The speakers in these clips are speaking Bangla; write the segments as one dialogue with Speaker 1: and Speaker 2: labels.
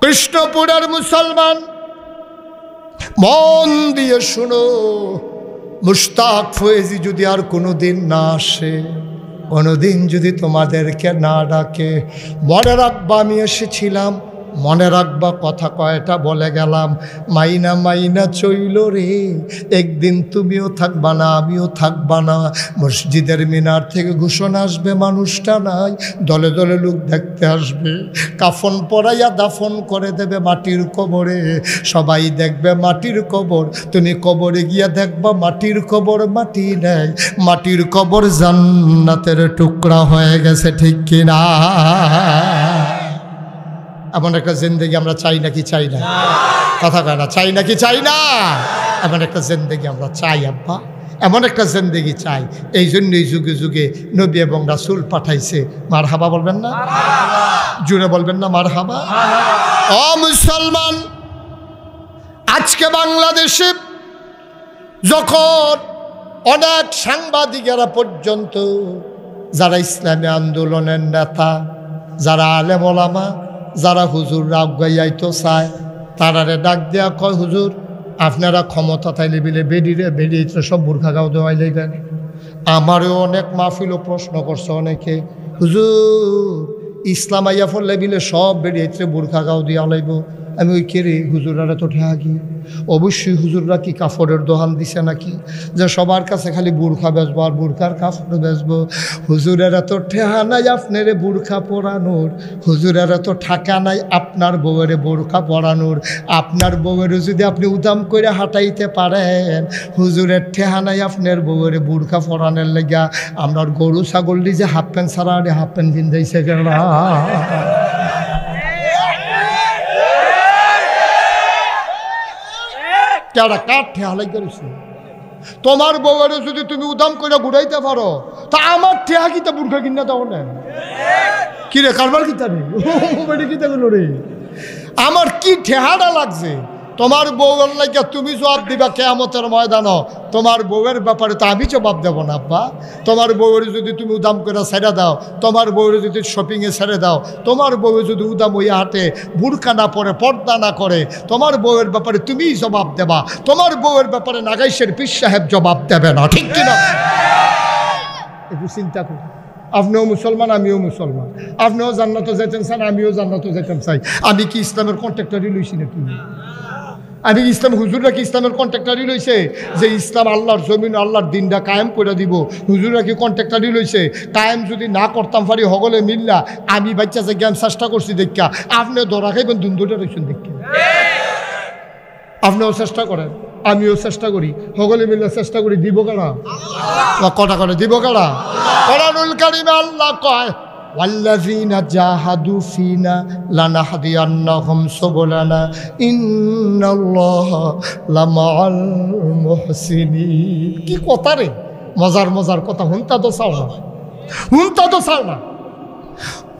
Speaker 1: কৃষ্ণপুরের মুসলমান মন দিয়ে শুনো, মুশতাক ফয়েজি যদি আর কোনোদিন না আসে, কোনোদিন যদি তোমাদেরকে না ডাকে, মনে রাখবা আমি এসেছিলাম, মনে রাখবা কথা কয়টা বলে গেলাম। মাইনা মাইনা চইল রে, একদিন তুমিও থাকবা না, আমিও থাকবা না। মসজিদের মিনার থেকে ঘোষণা আসবে, মানুষটা নাই, দলে দলে লোক দেখতে আসবে, কাফন পরাইয়া দাফন করে দেবে মাটির কবরে। সবাই দেখবে মাটির কবর, তুমি কবরে গিয়া দেখবা মাটির কবর মাটি নেই, মাটির কবর জান্নাতের টুকরা হয়ে গেছে, ঠিক কিনা? এমন একটা জিন্দেগি আমরা চাই নাকি চাই না? কথা কয় না, চাই নাকি চাই না? এমন একটা জিন্দেগি আমরা চাই আব্বা, এমন একটা জিন্দেগি চাই। এই জন্যই যুগে যুগে নবী এবং রাসূল পাঠাইছে। মারহাবা বলবেন না? জুড়ে বলবেন না মারহাবা? ও মুসলমান, আজকে বাংলাদেশে যখন অনেক সাংবাদিকেরা পর্যন্ত, যারা ইসলামী আন্দোলনের নেতা, যারা আলেম ওলামা, যারা হুজুররা আগাইয়াইতো চায়, তারারে ডাক দেয়া কয়, হুজুর আপনারা ক্ষমতা তাইলে বিলে বেডিরে বেরিয়েছে সব বোরখা গাও দেওয়াই লেগেন। আমারও অনেক মাহফিলও প্রশ্ন করছে অনেকে, হুজুর ইসলাম আইয়া ফলে বিলে সব বেরিয়েছে বোরখা গাও দিয়া লাইব। আমি ওই কেড়ে হুজুরারা তো ঠেকি, অবশ্যই হুজুররা কি কাপড়ের দোকান দিছে নাকি যে সবার কাছে খালি বোরখা বেচবো আর বোরখার কাপড় বেচবো? হুজুরেরা তো ঠেহা নাই আপনারে বোরখা পরানোর, হুজুরেরা তো ঠাকা নাই আপনার বউয়েরে বোরখা পরানোর। আপনার বউয়ের যদি আপনি উদাম করে হাঁটাইতে পারেন, হুজুরের ঠেহা নাই আপনার বউয়েরে বোরখা পরানোর লেগা। আপনার গরু ছাগল যে হাফ প্যান্ট ছাড়া হাফ প্যান্ট কিনতেছে কেন? কেডা কাঠ ঠেহালাই করেছে? তোমার বউয়ের যদি তুমি উদাম করে ঘুরাইতে পারো, তা আমার ঠেহা কিতা বুর্খা কিনা দাও না? কি রে কারবার কিতা নেই কিতা গেল রে? আমার কি ঠেহাটা লাগছে? তোমার বউয়ের লাগিয়া তুমি জবাব দিবা কিয়ামতের ময়দানে। তোমার বউয়ের ব্যাপারে তো আমি জবাব দেব না আব্বা। তোমার বউয়ের যদি তুমি উদাম করে ছেড়ে দাও, তোমার বউয়ের যদি শপিংয়ে ছেড়ে দাও, তোমার বউয়ের যদি উদাম হইয়া হাঁটে, বুরকা না পরে, পর্দা না করে, তোমার বউয়ের ব্যাপারে তুমিই জবাব দেবা। তোমার বউয়ের ব্যাপারে নাগাইশের পীর সাহেব জবাব দেবে না, ঠিক কিনা? একটু চিন্তা করুন। আপনিও মুসলমান, আমিও মুসলমান। আপনিও জান্নাতে যেতেন চান, আমিও জান্নাতে যেতেন চাই। আমি কি ইসলামের কন্ট্রাক্টরই লইছি নাকি? আমি ইসলাম হুজুররা কি ইসলামের কন্ট্রাক্টারই লইছে যে ইসলাম আল্লাহর জমিন আল্লাহর দিনটা কায়েম করে দিব? হুজুররা কি কন্ট্রাক্টারই লইছে? কায়েম যদি না করতাম পারি হগলে মিল্লা, আমি বাচ্চা যে জ্ঞান চেষ্টা করছি দেখা, আপনি ধরা খাইবেন দুন্দুটা রয়েছেন দেখা। আপনিও চেষ্টা করেন, আমিও চেষ্টা করি, হগলে মিল্লা চেষ্টা করি, দিব কারা? কটা করে দিব কারা? কোরআনুল কারীমে আল্লাহ কয়, ওয়াল্লাযীনা জাহাদু ফীনা লানাহদিয়ান্নাহুম সুবুলানা ইন্নাল্লাহা লামাআল মুহসিনিন। কি কথা রে, মজার মজার কথা। হুনতা তো চাও না, হুনতা তো চাও না।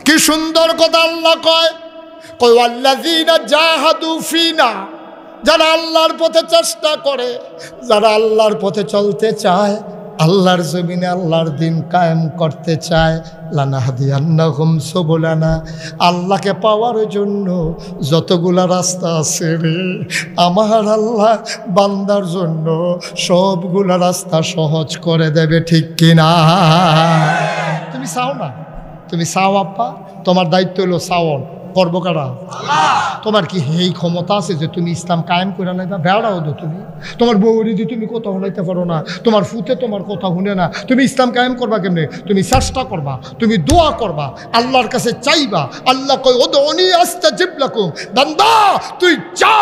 Speaker 1: কি সুন্দর কথা আল্লাহ কয়, ওয়াল্লাযীনা জাহাদু ফীনা, যারা আল্লাহর পথে চেষ্টা করে, যারা আল্লাহর পথে চলতে চায়, আল্লাহর জমিনে আল্লাহর দিন কায়েম করতে চায়, লানাহদিয়ান্নাহুম সুবুলানা, আল্লাহকে পাওয়ার জন্য যতগুলা রাস্তা আছে রে, আমার আল্লাহ বান্দার জন্য সবগুলা রাস্তা সহজ করে দেবে, ঠিক কিনা? তুমি চাও না? তুমি চাও আব্বা, তোমার দায়িত্ব হলো চাওন, করবো কারা? তোমার কি এই ক্ষমতা আছে যে তুমি ইসলাম কায়েম করে নাইবা? বেড়াও তো তুমি। তোমার বউরি যে তুমি কথা শুনাইতে পারো না, তোমার ফুতে তোমার কথা শুনে না, তুমি ইসলাম কায়েম করবা কেমনে? তুমি চেষ্টা করবা, তুমি দোয়া করবা, আল্লাহর কাছে চাইবা। আল্লাহ কই উদউনি আস্তাজিব লাকুম, বান্দা তুই চা,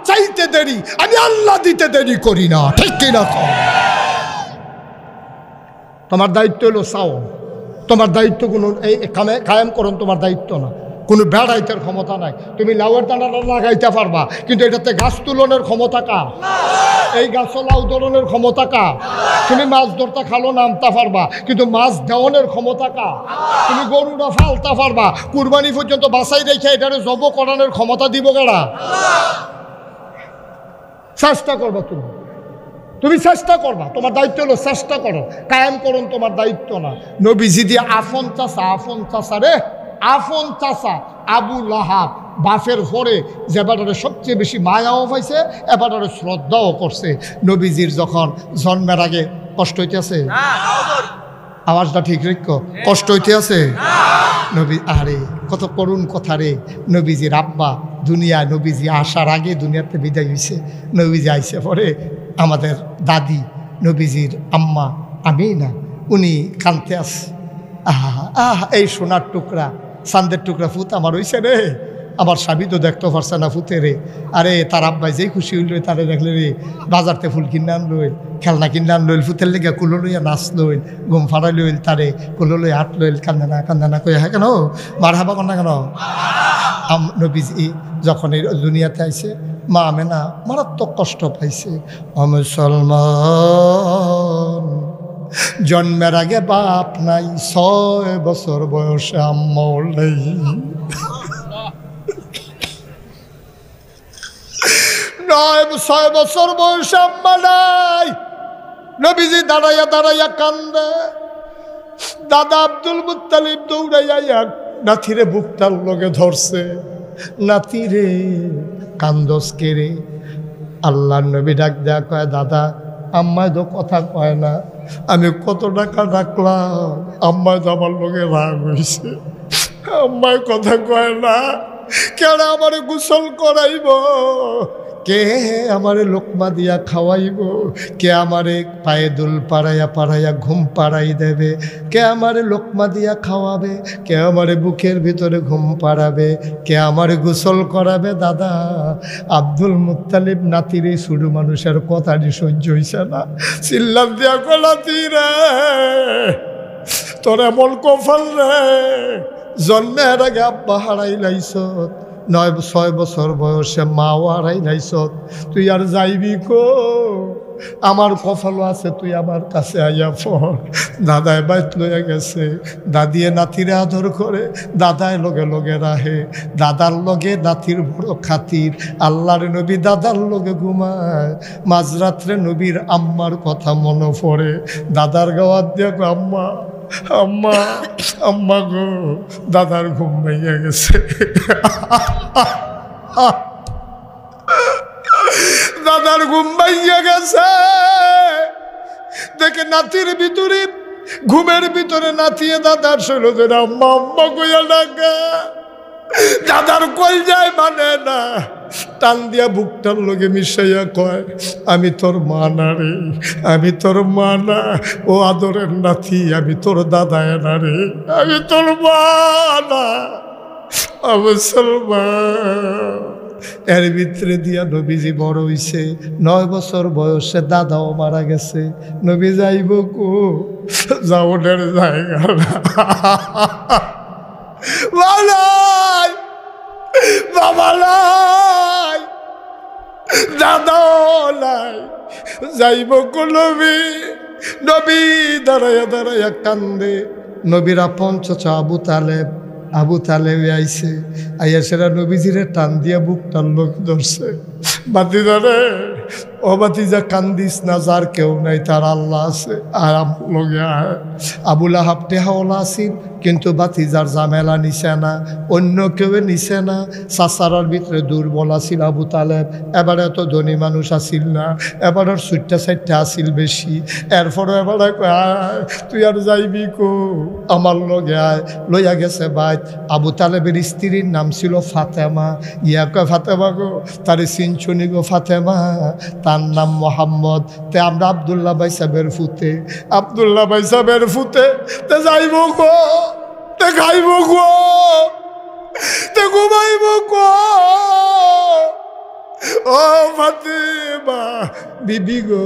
Speaker 1: চাইতে দেরি, আমি আল্লাহ দিতে দেরি করি না, ঠিক কিনা? তোমার দায়িত্ব হলো চাও, তোমার দায়িত্ব কোনো এই কায়েম করুন তোমার দায়িত্ব না। কোনো বেড়াইতের ক্ষমতা নাই। তুমি লাউয়ের দানাটা লাগাইতে পারবা, কিন্তু এটাতে গাছ তুলনের ক্ষমতা কার? এই গাছ লাউ ধরনের ক্ষমতা কার? তুমি মাছ ধরতে খালো নামতে পারবা, কিন্তু মাছ দেওয়ানের ক্ষমতা কার? তুমি গরুটা ফালতে পারবা, কুরবানি পর্যন্ত বাসাই রেখে এটারে জব করানোর ক্ষমতা দিব কারা? চেষ্টা করবা তুমি, তুমি চেষ্টা করবা, তোমার দায়িত্ব হলো চেষ্টা করো, কায়েম করুন তোমার দায়িত্ব না। নবীজি দিয়ে আফন চাষা রে, আফন চাচা আবু লাহাব বাফের পরে যে ব্যাটারে সবচেয়ে বেশি মায়াও পাইছে, এবারে শ্রদ্ধাও করছে। নবীজির যখন জন্মের আগে কষ্ট হইতেছে, আওয়াজটা ঠিক রেখো, কষ্ট হইতে আছে নবী, আরে কত করুণ কথা রে। নবীজির আব্বা দুনিয়ায়, নবীজি আসার আগে দুনিয়াতে বিদায় হয়েছে। নবীজি আইসে পরে আমাদের দাদি নবীজির আম্মা আমিনা, উনি কানতে আস, আহা আহা এই সোনার টুকরা, চান্দের টুকরা ফুত আমার হইছে রে। আমার স্বামী তো দেখতে পারছে না ফুতে রে। আরে তার আব্বাই যেই খুশি হইল তারে দেখলে রে, বাজারতে ফুল কিনে আনলইল, খেলনা কিনে আনলইল, ফুতের লেগে কুলো লইয়া নাচ লইল, ঘুম ফাড়াই লইল, তারে কুলো লইয়া হাট লইল, কান্দে না কই হ্যাঁ কেন মার হাবা কর না কেন। নবীজি যখন এই দুনিয়াতে আইছে, মা আমেনা মারাত্মক কষ্ট পাইছে। মুসলমান জন্মের আগে বাপ নাই, 6 বছর বয়সে আম্মাও নেই। 6 বছর বয়সে আম্মা নাই। নবীজি দাঁড়াইয়া দাঁড়াইয়া কান্দে। দাদা আব্দুল মুত্তালিব দৌড়াইয়া নাতিরে বুকটার লগে ধরছে, নাতিরে কান্দস কে রে। আল্লাহ নবী ডাক দেয়া কয়, দাদা আম্মায় তো কথা কয় না, আমি কত টাকা রাখলাম, আম্মায় তো আমার লগে রাগ হয়েছে, আম্মায় কথা কয় না। কেন আমারে গোসল করাইব, কে আমারে লোকমা দিয়া খাওয়াইব, কে আমারে পায়ে দুল পাড়াইয়া পাড়াইয়া ঘুম পাড়াই দেবে, কে আমারে লোকমা দিয়া খাওয়াবে, কে আমারে বুকের ভিতরে ঘুম পাড়াবে, কে আমারে গোসল করাবে। দাদা আব্দুল মুত্তালিব নাতির এই ছোট মানুষের কথাটি সহ্য হইছে না, চিল্লাম দিয়া কলাতি রে, তোর এমন কপাল রে, জন্মের আগে আব্বা হারাই লাইছ, 6 বছর বয়সে মাও হারাই লাইছ, তুই আর যাইবি কো, আমার কপালও আছে, তুই আমার কাছে আইয়া পড়। দাদায় বাইত লইয়া গেছে, দাদিয়ে নাতিরে আদর করে, দাদায় লগে লগে রাহে, দাদার লগে নাতির বড় খাতির। আল্লাহর নবী দাদার লগে ঘুমায়, মাঝরাত্রে নবীর আম্মার কথা মনে পড়ে, দাদার গাওয়াত দিয়ে আম্মা আম্মা আম্মা গো, দাদার ঘুম ভাইয়া গেছে, দাদার ঘুম ভাইয়া গেছে। দেখে নাতির ভিতরে, ঘুমের ভিতরে নাতিয়ে দাদার শৈল ধরে আম্মা আম্মা কইয়া ডাকে, দাদার কই যায় মানে না, টান দিয়া বুকটার লগে মিশাইয়া কয়, আমি তোর মা না রে, আমি তোর মা না, ও আদরের নাতি, আমি তোর দাদায় না রে, আমি তোর মা না। মুসলমান এর ভিতরে দিয়া নবীজি বড় হইছে, 9 বছর বয়সে দাদাও মারা গেছে। নবী যাইব কো, যাওনের জায়গা না, বাবা নাই, দাদাও নাই, যাইব কো নবী। নবী দাঁড়াইয়া দাঁড়াইয়া কান্দে। নবীর আপন চাচা আবু তালেব আইছে, আইয়া সেরা নবীজিরে টান দিয়া বুকটার লোক ধরছে, বাতিজা রে, ও বাতিজা কান্দিস না, যার কেউ নাই তার আল্লাহ আছে, আর আমার লগে আয়। আবু লাহাব টেহাওয়ালা আসিল, কিন্তু বাতিজার জামেলা নিছে না, অন্য কেউ নিছে না। চাচারার ভিতরে দুর্বল আসিল আবু তালেব, এবার এত ধনী মানুষ আসিল না, এবার সুট্টা সাইটটা আসিল বেশি। এরপরও এবার তুই আর যাইবি কো, আমার লগে আয়। লইয়া গেছে বাইত। আবু তালেবের স্ত্রীর নাম ছিল ফাতেমা। ইয়া কয়, ফাতেমা গো, তারে চিনছুনি গো ফাতেমা, তার নাম মোহাম্মদ। তে আমরা আবদুল্লাহ ভাই সাহেবের ফুতে, আবদুল্লাহ ভাই সাহেবের ফুতে, তে যাইব গো, তে খাইব গো, তে ঘুমাইব গো। ও ফাতেমা বিবি গো,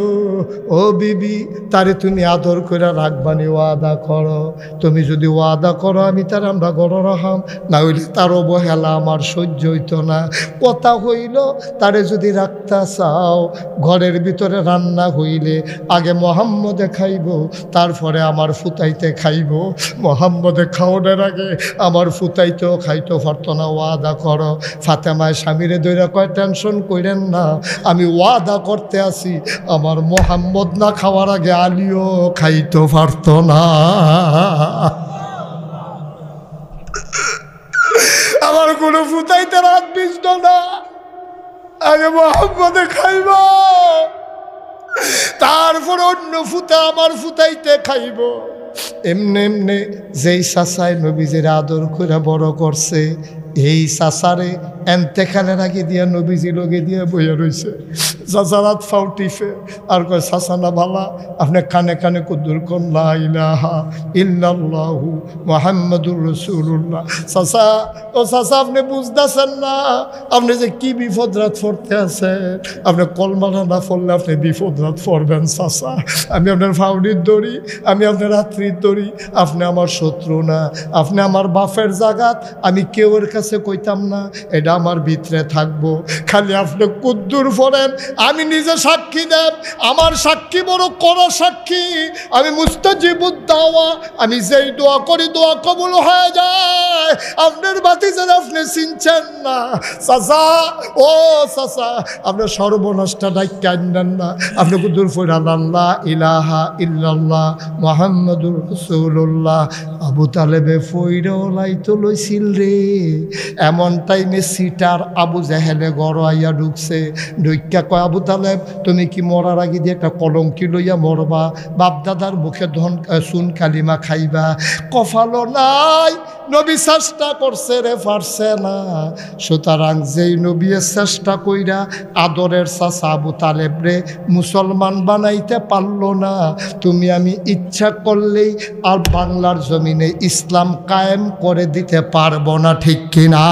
Speaker 1: ও বিবি, তারে তুমি আদর করে রাখবানি, ওয়াদা করো। তুমি যদি ওয়াদা করো আমি তার আমরা গড় রাখাম, না হইলে তার অবহেলা আমার সহ্য হইতো না। কথা হইল, তারে যদি রাখতে চাও, ঘরের ভিতরে রান্না হইলে আগে মোহাম্মদে খাইব, তারপরে আমার ফুতাইতে খাইব। মোহাম্মদে খাওয়ানোর আগে আমার ফুতাইতেও খাইতে পারতো না, ওয়াদা করো। ফাতেমায় স্বামীরে দইরা কয়, টেনশন কইরেন না, আমি ওয়াদা করতে আসি, আমার মোহাম্মদ না খাওয়ার আগে আলীও খাইতে পারতো না। এগুলো ফুটাইতে রাত বিষ্ট না, আগে মোহাম্মদে খাইব, তারপর অন্য ফুটা আমার ফুটাইতে খাইব। এমনি এমনি যেই চাচায় নবীজির আদর করে বড় করছে, এই চাচারে এন্তেখানের আগে দিয়া নবীজি লগে দিয়া বইয়া রয়েছে। চাচা রাত ফাউ টিফে আর কয়, চাচা না ভালা, আপনি কানে কানে কুদ্দুর কোন লা ইলাহা ইল্লাল্লাহু মুহাম্মাদুর রাসূলুল্লাহ। চাচা, ও চাচা, আপনি বুঝতেছেন না আপনি যে কি বিপদ রাত পড়তে আছেন। আপনি কলমানা না পড়লে আপনি বিপদ রাত পড়বেন। চাচা, আমি আপনার ফাউডির দড়ি, আমি আপনার রাত্রির দড়ি, আপনি আমার শত্রু না, আপনি আমার বাপের জাগাত, আমি কেউর কাছে কইতাম না, এটা আমার ভিতরে থাকবো। খালি আপনি কুদ্দুর পড়েন, আমি নিজে সাক্ষী দেন, আমার সাক্ষী বড় কড়া সাক্ষী, আমি মুস্তাজিবুদ দাওয়া, আমি যেই দোয়া করি দোয়া কবুল হয়ে যায়। আপনার ভাতিজার আপনি চিনছেন না। চাচা, ও চাচা, আপনার সর্বনাশটা ডাইকা আনবেন না, আপনি কুদ্দুর পড়েন আল্লাহ ইলাহা ইল্লাল্লাহ মুহাম্মাদুর রাসূলুল্লাহ। আবু তালেবে ফইরেও লাইতো লইছিল রে। এমন টাইমে সিটার আবু জাহেলে গড় আইয়া ঢুকছে, ঢুকা কয়, আবু তালেব, তুমি কি মরার আগে দিয়ে একটা কলঙ্কি লইয়া মরবা? বাপদাদার মুখে সুন কালিমা খাইবা? কফালো নাই, নবী চেষ্টা করছে রে, পারছে না। সুতরাং যেই নবী চেষ্টা কইরা আদরের চাচা আবু তালেব রে মুসলমান বানাইতে পারলো না, তুমি আমি ইচ্ছা করলেই আর বাংলার জমিনে ইসলাম কায়েম করে দিতে পারবো না, ঠিক কিনা?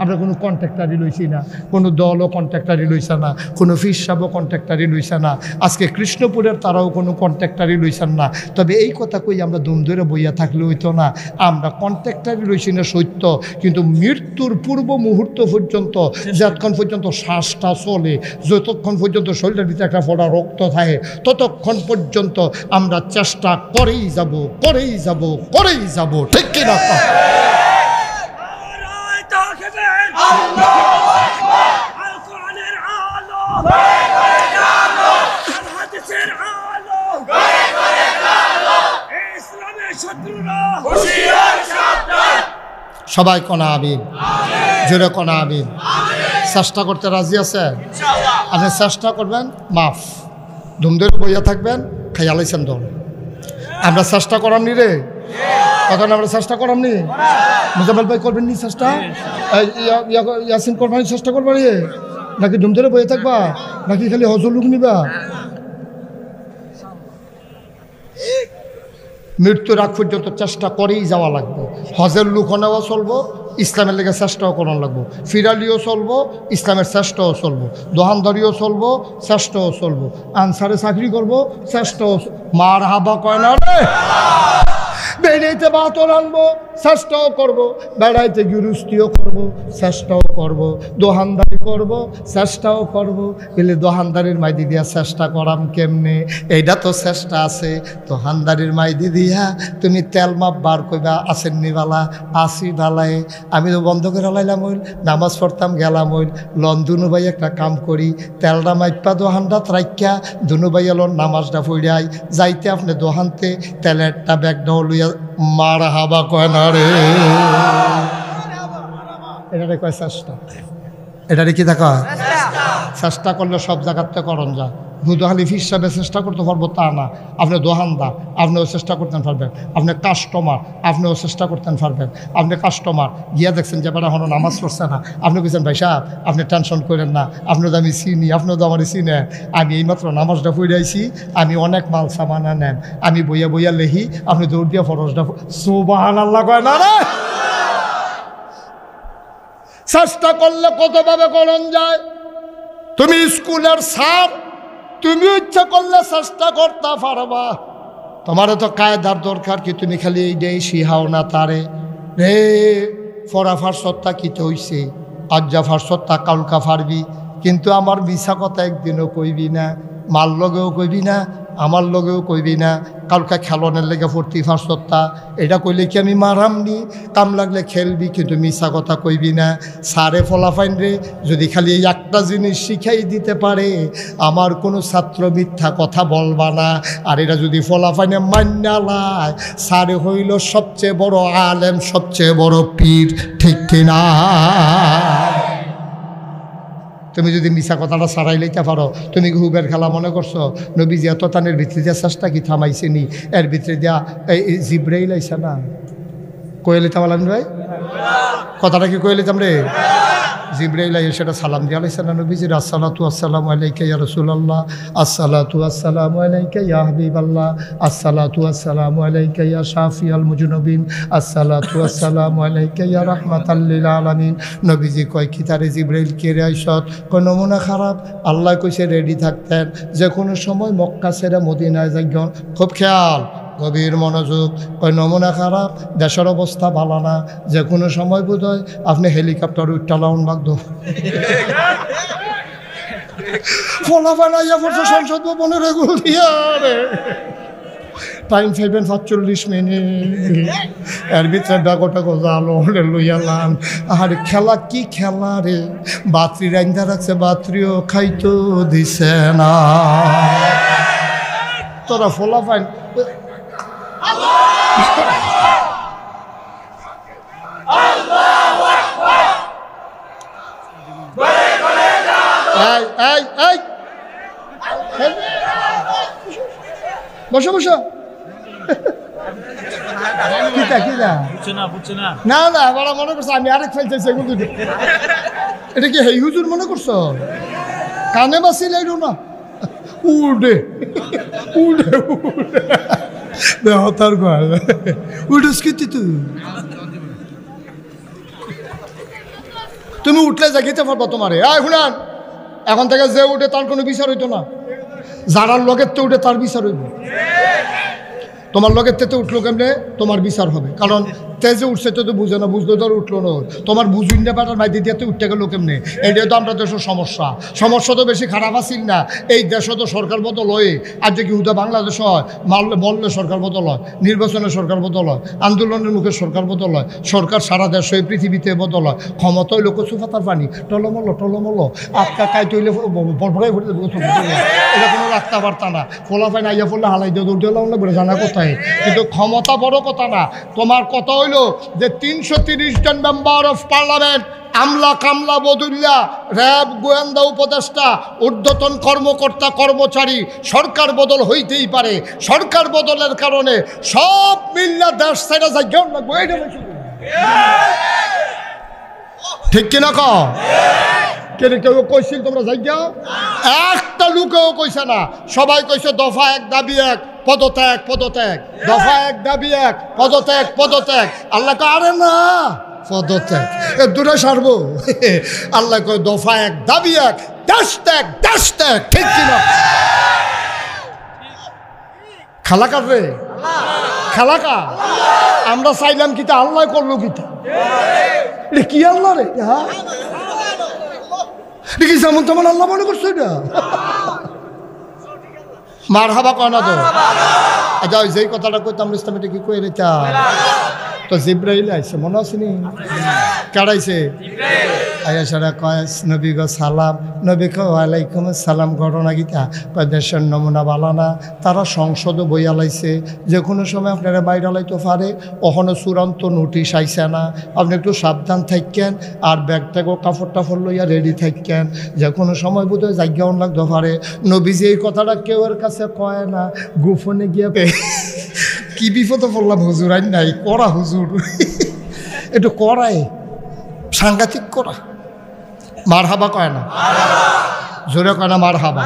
Speaker 1: আমরা কোনো কন্ট্রাক্টারি লইছি না, কোনো দলও কন্ট্রাক্টারি লইছে না, কোনো ফিরসাবও কন্ট্রাক্টারি লইছে না, আজকে কৃষ্ণপুরের তারাও কোনো কন্ট্রাক্টারি লইছেন না। তবে এই কথা কই আমরা দুম ধরে বইয়া থাকলে হইতো না। আমরা কন্ট্রাক্টারি লইছি না সত্য, কিন্তু মৃত্যুর পূর্ব মুহূর্ত পর্যন্ত, যতক্ষণ পর্যন্ত শ্বাসটা চলে, যতক্ষণ পর্যন্ত শরীরের ভিতরে একটা ফোঁটা রক্ত থাকে, ততক্ষণ পর্যন্ত আমরা চেষ্টা করেই যাব, করেই যাব, করেই যাব, ঠিক কিনা? সবাই কোনা আমিন, জোরে কোনা আমিন। চেষ্টা করতে রাজি আছে? আপনি চেষ্টা করবেন, মাফ। ধুমধরে বইয়া থাকবেন, খাইয়ালাইছেন দল। আমরা চেষ্টা করামনি রে, তখন আমরা চেষ্টা করামনি। মুজাম্মেল ভাই করবেন নি চেষ্টা? ইয়াসিন করবেন চেষ্টা করবা রে, নাকি ধুমধরে বইয়া থাকবা, নাকি খালি হজর লুক নিবা? মৃত্যুর আগ পর্যন্ত চেষ্টা করেই যাওয়া লাগবে। হজের লুকও নেওয়া চলবো, ইসলামের লেগে চেষ্টাও করানো লাগবো। ফিরালিও চলবো, ইসলামের চেষ্টাও চলবো। দোহানদারিও চলবো, চেষ্টাও চলবো। আনসারে চাকরি করবো, চেষ্টাও। মার হাবা কয় না রে। বেড়াইতে বাতর আনবো, চেষ্টাও করবো। বেড়াইতে গৃহস্থিও করবো, চেষ্টাও করবো। দোহানদারি করবো, চেষ্টাও করবো। এলে দোহানদারির মাইদি দিয়া চেষ্টা করাম কেমনে? এইটা তো চেষ্টা আছে। দোহানদারির মাইদি দিয়া তুমি তেল মাপ বার কইবা, আসেন নিবালা, আসি ঢালাই। আমি তো বন্ধ করে লাইলাম, হইল নামাজ পড়তাম, গেলাম, হইল লন দুনু ভাই একটা কাম করি, তেলটা মাইপা দোহানটাত রাখিয়া দুনু ভাই লন নামাজটা পড়াই যাইতে আপনি দোহানতে তেলেরটা ব্যাগটা লইয়া মার হাবা কয় না রে। এটারে কয় চেষ্টা। এটারে কি দেখা? চেষ্টা করলে সব জায়গাতে করণ যায়। দুদোহালি হিসাবে চেষ্টা করতে পারবো তা না। আপনি দোহানদার, আপনিও চেষ্টা করতে পারবেন। আপনি কাস্টমার, আপনিও চেষ্টা করতে পারবেন। আপনি কাস্টমার গিয়া দেখছেন যে বেড়া হলো নামাজ পড়ছে না, আপনি বলছেন ভাই সাহেব আপনি টেনশন করেন না, আপনিও তো আমি চিনি, আপনিও তো আমার চিনে, আমি এইমাত্র নামাজটা পড়াইছি, আমি অনেক মাল সামানা নেন, আমি বইয়া বইয়া লেহি, আপনি দৌড় দিয়া ফরজটা সুবহানাল্লাহ কয় না রে। চেষ্টা করলে কতভাবে করণ যায়। তুমি স্কুলের স্যার, তুমি ইচ্ছা করলে চেষ্টা করতে পারবা। তোমারও তো কায়দার দরকার কি, তুমি খালি এই ডে শিহাও না তারে রে। ফরা ফারসত্তা কিতে হইছে, আজ্জা ফারসত্তা কালকা ফারবি, কিন্তু আমার মিছা কথা একদিনও কইবি না, মার লগেও কইবি না, আমার লগেও কইবি না, কালকে খেলনের লেগে ফুর্তি ফার্সত্তা এটা কইলে কি আমি মারামনি, কাম লাগলে খেলবি কিন্তু মিশা কথা কইবি না। সারে ফলাফাইন রে যদি খালি এই একটা জিনিস শিখাই দিতে পারে, আমার কোনো ছাত্র মিথ্যা কথা বলবা না। আর এটা যদি ফলাফাইনে মান্যা লায়, সারে হইল সবচেয়ে বড় আলেম, সবচেয়ে বড় পীর, ঠিক কিনা? তুমি যদি মিশা কথাটা সারাই লইতে পারো, তুমি হুবের খেলা মনে করছো? নবীজি এত তানের ভিতরে দিয়া চেষ্টা কি থামাইছে নি? এর ভিতরে দিয়া এই জিব্রাইল আইসা না, কয়ে লিতাম আলাম ভাই, কথাটা কি কয়ে লিতাম রে? জিব্রাইল আইয়া সেটা সালাম দিয়া লাইছে না নবীজির, আসসালাতু আসসালামু আলাইকা ইয়া রাসূলুল্লাহ, আসসালাতু আসসালামু আলাইকা ইয়া হাবিবাল্লাহ, আসসালাতু আসসালামু আলাইকা ইয়া শাফিয়াল মুজনুবিন, আসসালাতু আসসালামু আলাইকা ইয়া রাহমাতাল লিল আলামিন। নবীজি কয় কি তারে জিব্রাইল কে রে আইসত? কয় নমুনা খারাপ। আল্লাহ কইছে রেডি থাকতেন, যে কোনো সময় মক্কা ছেড়ে মদিনায় যাইগন। খুব খেয়াল, গভীর মনোযোগ। ওই নমুনা খারাপ, দেশের অবস্থা ভালো না, যে কোনো সময় বোধ হয় আপনি হেলিকপ্টার উঠটালাউন বাগদ ফলাফানাইয়া পড়ছে সংসদ ভবনের এগুলো দিয়া রে। টাইম 7:45 মিনিট, এর ভিতরে ডাকোটা গোজালো লইয়ালাম। আর খেলা কি খেলা রে, বাত্রি রাইন্দা রাখছে, বাত্রিও খাইতো দিছে না। তোরা ফলাফাইন বসো বসো, না না বড় মনে করছো আমি আরেক ফেলতেছি। এটা কি হেই হুজুর মনে করছো? কানে বাসি লাইল না, উড়ে উড়ে উড়ে দেহতার ঘর উঠেস কিন্তু তুমি উঠলে জাগিতে পারবো তোমারে। শুনান, এখন থেকে যে উঠে তার কোনো বিচার হইতো না, যারার লগের তো উঠে তার বিচার হইব। তোমার লগের তেতে উঠলো কেমনে তোমার বিচার হবে, কারণ তেজে উঠছে তো বুঝে না, বুঝলো তো আর উঠলো না। তোমার বুঝুন না পাটার মাই দিতে উঠতে গেলো কেমনে? এটাই তো আমরা দেশের সমস্যা। সমস্যা তো বেশি খারাপ আসিল না, এই দেশে তো সরকার বদল হয়। আর যে কি হুদা বাংলাদেশ হয়, মারলে বললে সরকার বদল হয়, নির্বাচনে সরকার বদল হয়, আন্দোলনের মুখে সরকার বদল হয়, সরকার সারা দেশে পৃথিবীতে বদল হয়। ক্ষমতা হইলো কচু পাতার পানি, টলমলো টলমলো আটকা কাইতে হইলে বড়বড়াই ফুটে এটা কোনো রাখতে পারতা না। ফোলাফাই নাইয়া পড়লে হালাই দিয়ে দৌড় দিলাম বলে জানা কোথায়। কিন্তু ক্ষমতা বড় কথা না, তোমার কথা হইলো যে 330 জন মেম্বার অফ পার্লামেন্ট, আমলা কামলা বদুল্লা, র্যাব, গোয়েন্দা উপদেষ্টা, ঊর্ধ্বতন কর্মকর্তা কর্মচারী, সরকার বদল হইতেই পারে। সরকার বদলের কারণে সব মিল্লা দেশ ছেড়ে যায় লাগবে, ঠিক কিনা? কেউ কইছিল তোমরা যাইয়া? একটা লোকেও কইছে না, সবাই কইছে দফা 1 দাবি 1 পদত্যাগ পদত্যাগ, দফা 1 দাবি 1 পদত্যাগ পদত্যাগ। আল্লাহ কয় আরে না, পদত্যাগ এ দুটো সারব। আল্লাহ কয় দফা 1 দাবি 1 দেশ ত্যাগ দেশ ত্যাগ, ঠিক কিনা? খালাকার রে, খালাকা আমরা চাইলাম কিতা, আল্লাহ করলো কিতা? এটা কি আল্লাহ রে? হ্যাঁ দেখি যেমন তেমন আল্লাহ মনে করছো এটা? মার হাবা কয় না তো? আচ্ছা যেই কথাটা কইতাম ইসলাম এটা কি কই রেতা? তো জিব্রাইল আইছে, মনে আছে নি? কাড়াইছে আয়া সারা কয় নবী গো সালাম। নবী কয় ওয়ালাইকুম আসসালাম। ঘটনা গীতা কয় দেশের নমুনা বালানা, তারা সংসদও বইয়া লাইছে, যে কোনো সময় আপনারা বাইরে লাইতে পারে। ওখানে চূড়ান্ত নোটিশ আইসে না, আপনি একটু সাবধান থাকেন। আর ব্যাগ ট্যাগও কাপড় টাপড় লইয়া রেডি থাকেন, যে কোনো সময় বোধ হয় জায়গাও লাগতে পারে। নবীজি এই কথাটা কেউ এর কাছে কয় না, গোপনে গিয়ে কি বিপদে পড়লাম হুজুর, আই নাই করা হুজুর একটু করায় সাংঘাতিক করা। মার হাবা কয় না, জোরে কয় না মার হাবা।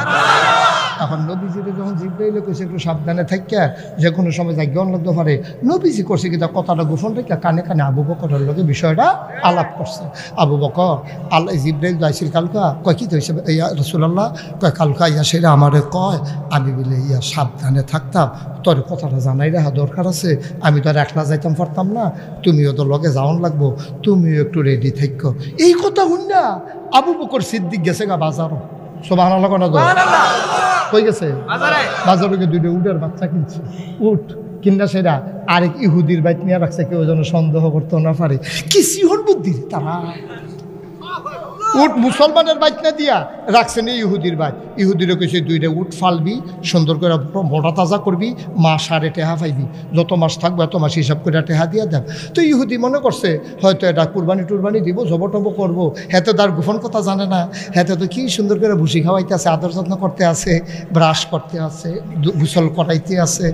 Speaker 1: এখন নবীজিকে যখন জিব্রাইল কইছে একটু সাবধানে থাকিয়া, যে কোনো সময় জায়গাও লাগতে পারে, নবীজি করছে কিন্তু কথাটা গোপন রেখে কানে কানে আবু বকরের লগে বিষয়টা আলাপ করছে। আবু বকর আল্লাহ জিব্রাইল যাইছিল কালকা, কয় কি হয়েছে ইয়া রাসূলুল্লাহ? কয় কালকা ইয়া সেটা আমারে কয়, আমি বলে ইয়া সাবধানে থাকতাম, তোর কথাটা জানাই রাখা দরকার আছে। আমি তো আর একলা যাইতাম পারতাম না, তুমিও তো লগে যাওয়ান লাগবো, তুমিও একটু রেডি থাকো। এই কথা শুন না আবু বকর সিদ্দিক গেছে গা বাজারও। সুবহানাল্লাহ কোন তো কই গেছে বাজারে দুইটা উটের বাচ্চা কিনছে উট কিনা সেটা আরেক ইহুদির বাইক নিয়ে রাখছে কেউ যেন সন্দেহ করতে না পারে কি সিহন বুদ্ধি তারা উট মুসলমানের বাইক না দিয়া রাখছে না ইহুদির বাইক ইহুদিরও কিছু দুইটা উট ফালবি সুন্দর করে মোটা তাজা করবি মাস সাড়ে টেহা পাইবি যত মাস থাকবে এত মাস হিসাব করে টেহা দিয়া দেব তো ইহুদি মনে করছে হয়তো এটা কুরবানি টুরবানি দিব জবটব করবো হেতে তার গোপন কথা জানে না হেতে তো কি সুন্দর করে ভুসি খাওয়াইতে আছে আদর যত্ন করতে আছে ব্রাশ করতে আছে গোসল করাইতে আছে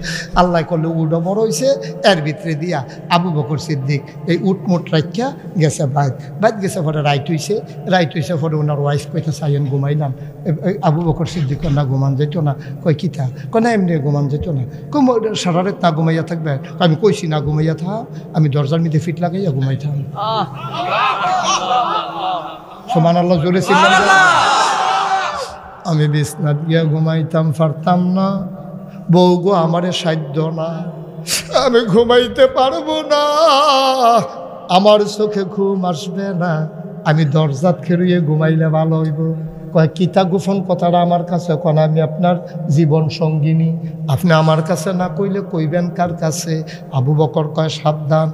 Speaker 1: আল্লাহ করলে উটও বড় হয়েছে এর ভিতরে দিয়া আবু বকর সিদ্দিক এই উট মুট রাখিয়া গেছে বাইক গেছে পরে রাইট হইছে পরে ওনার ওয়াইফ কইতে চাইন ঘুমাইলাম আবু বকর সিদ্দিক না ঘুমান যেত না কই কিতা কয় না এমনি ঘুমান যেত না কই সারা রাত না ঘুমাইয়া থাকবে আমি কইছি না ঘুমাইয়া থাক আমি দরজার মধ্যে ফিট লাগাইয়া ঘুমাইতাম সুবহানাল্লাহ জোরে ছিলাম আমি বিছনা দিয়া ঘুমাইতাম পারতাম না বউ গো আমারে সাধ্য না আমি ঘুমাইতে পারবো না আমার চোখে ঘুম আসবে না আমি দরজাত খেরুয়ে ঘুমাইলে ভালো হইব কয় কিতা গোপন কথাটা আমার কাছে কোন আমি আপনার জীবন সঙ্গিনী আপনি আমার কাছে না কইলে কইবেন কার কাছে আবু বকর কয় সাবধান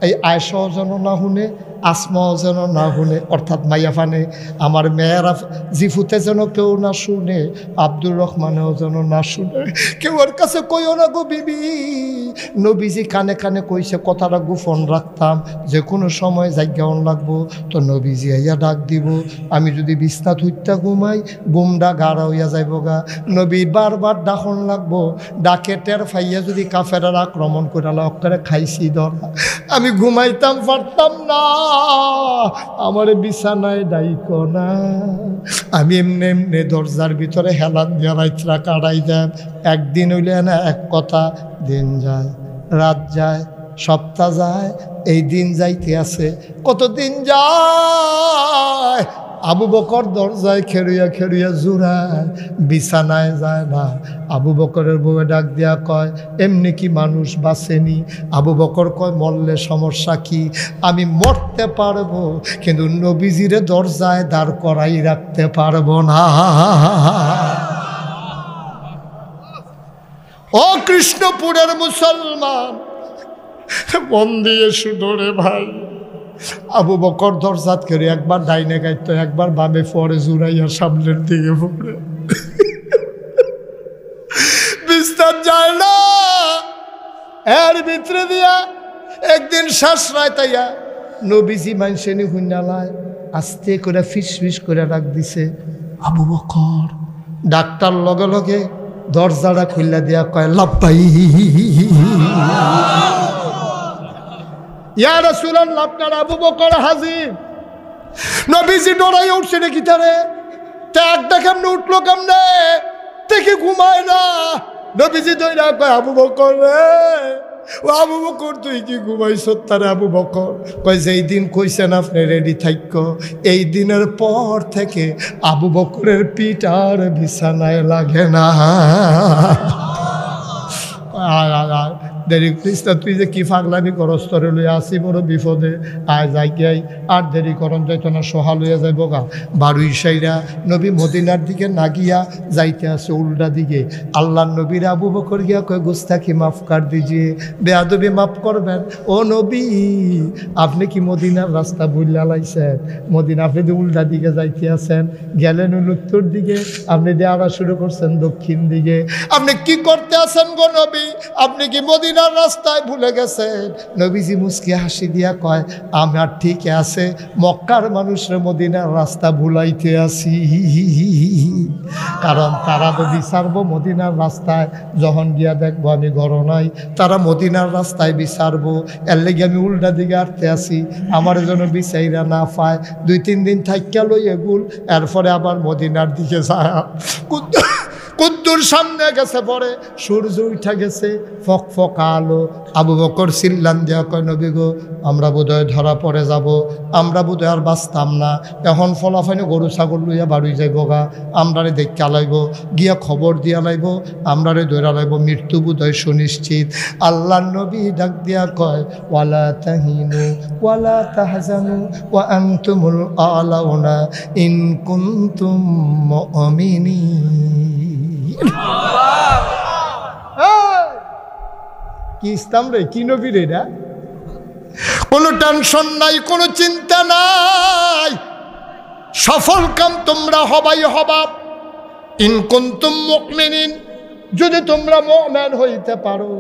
Speaker 1: এই আয়েশাও যেন না শুনে আসমাও যেন না শুনে অর্থাৎ মাইয়া ফানে আমার মেয়েরা জিফুতে যেন কেউ না শুনে আব্দুর রহমানেও যেন না শুনে কেউ ওর কাছে কইও না গো বিবি নবীজি কানে কানে কইছে কথাটা গোপন রাখতাম যে কোনো সময় জায়গাও লাগবো তো নবীজি আইয়া ডাক দিব আমি যদি বিছনা থুইতা ঘুমাই ঘুমডা গাড়া হইয়া যাইব গা নবী বারবার ডাকন লাগবো ডাকে টের ফাইয়া যদি কাফেরার আক্রমণ করে অক্ষরে খাইছি ধরা আমি ঘুমাইতাম পারতাম না আমার বিছানায় ডাইকো না আমি এমনি এমনি দরজার ভিতরে হেলান দিয়া রাইতরা কাটাই দেন একদিন হইলে না এক কথা দিন যায় রাত যায় সপ্তাহ যায় এই দিন যাইতে আছে কতদিন যায় আবু বকর দরজায় খেরুয়া জুড়ায় বিছানায় যায় না আবু বকরের বউয়ে ডাক দিয়া কয় এমনি কি মানুষ বাঁচেনি আবু বকর কয় মরলে সমস্যা কি আমি মরতে পারবো কিন্তু নবীজিরে দরজায় দাঁড় করাই রাখতে পারবো না ও কৃষ্ণপুরের মুসলমান মন দিয়ে শুধরে ভাই আবু বকর দরজাত করে একবার ডাইনে গাইতো একবার বামে পরে জুড়াইয়া সামনের দিকে পড়ে বিস্তার যায় না এর ভিতরে দিয়া একদিন শ্বাস রাইতাইয়া নবীজি মানসেনি হুন্নালায় আস্তে করে ফিস করে রাখ দিছে আবু বকর ডাক্তার লগে লগে দরজাটা খুললা দিয়া কয় লাব্বাই ইয়া রাসূলুল্লাহ আপনার আবু বকর হাজির নবীজি ডরাই উঠছে নাকি তারে একটা কেমনে উঠলো কেমনে দেখে ঘুমায় না নবীজি দইরা কয় আবু বকর রে ও আবু বকর তুই কি ঘুমাইছ তারে আবু বকর কয় যেই দিন কইছেন আপনি রেডি থাইকো এই দিনের পর থেকে আবু বকরের পিঠ আর বিছানায় লাগে না দেরি করিস না তুই যে কি ফাগলামি করস তরে লইয়া আসি বড় বিপদে আয় যাই গাই আর দেরি করন যাইতো না সোহা লইয়া যাইব গা বারুই সাইরা নবী মদিনার দিকে না গিয়া যাইতে আছে উল্টা দিকে আল্লাহ নবীর আবু বকর গিয়া কয় গুস্তাখি মাফ কর দিজিয়ে বেয়াদবি মাফ করবেন ও নবী আপনি কি মদিনার রাস্তা ভুইলা লাইছেন মদিনা আপনি যে উল্টা দিকে যাইতে আছেন গেলেন উত্তর দিকে আপনি দেওয়া শুরু করছেন দক্ষিণ দিকে আপনি কি করতে আছেন গো নবী আপনি কি মদিনার রাস্তায় ভুলে গেছেন নবীজি মুস্কি হাসি দিয়া কয় আমার ঠিক আছে মক্কার মানুষের মদিনার রাস্তা ভুলাইতে আসি কারণ তারা তো বিচারবো মদিনার রাস্তায় যখন গিয়া দেখবো আমি ঘর নাই তারা মদিনার রাস্তায় বিচারবো এর লেগে আমি উল্টা দিকে আটতে আসি আমার জন্য বিচাইরা না পায় 2-3 দিন থাইকা লই এগুল এরপরে আবার মদিনার দিকে যায় কুদ্দুর সামনে গেছে পরে সূর্য উঠা গেছে ফক ফক আলো আবু বকর চিল্লান দিয়া কয় নবী গো আমরা বোধহয় ধরা পড়ে যাব আমরা বোধহয় আর বাঁচতাম না এখন ফলাফাইনে গরু ছাগল লইয়া বাড়ি যাইব গা আমরারে দেখা লাইব গিয়া খবর দিয়া লাইব আমরারে ধরা লাইব মৃত্যু বোধহয় সুনিশ্চিত আল্লাহ নবী ডাক দিয়া কয় ওয়ালা তাহিনু ওয়ালা তাহজানু ওয়া আনতুমুল আলাউনা ইন কুনতুম মুমিনিন কি ইসলাম রে, কি নবী রে না? কোনো টেনশন নাই, কোনো চিন্তা নাই, সফল কাম তোমরা হবাই হবা। ইন কুনতুম মুমিনিন, যদি তোমরা মুমিন হইতে পারো।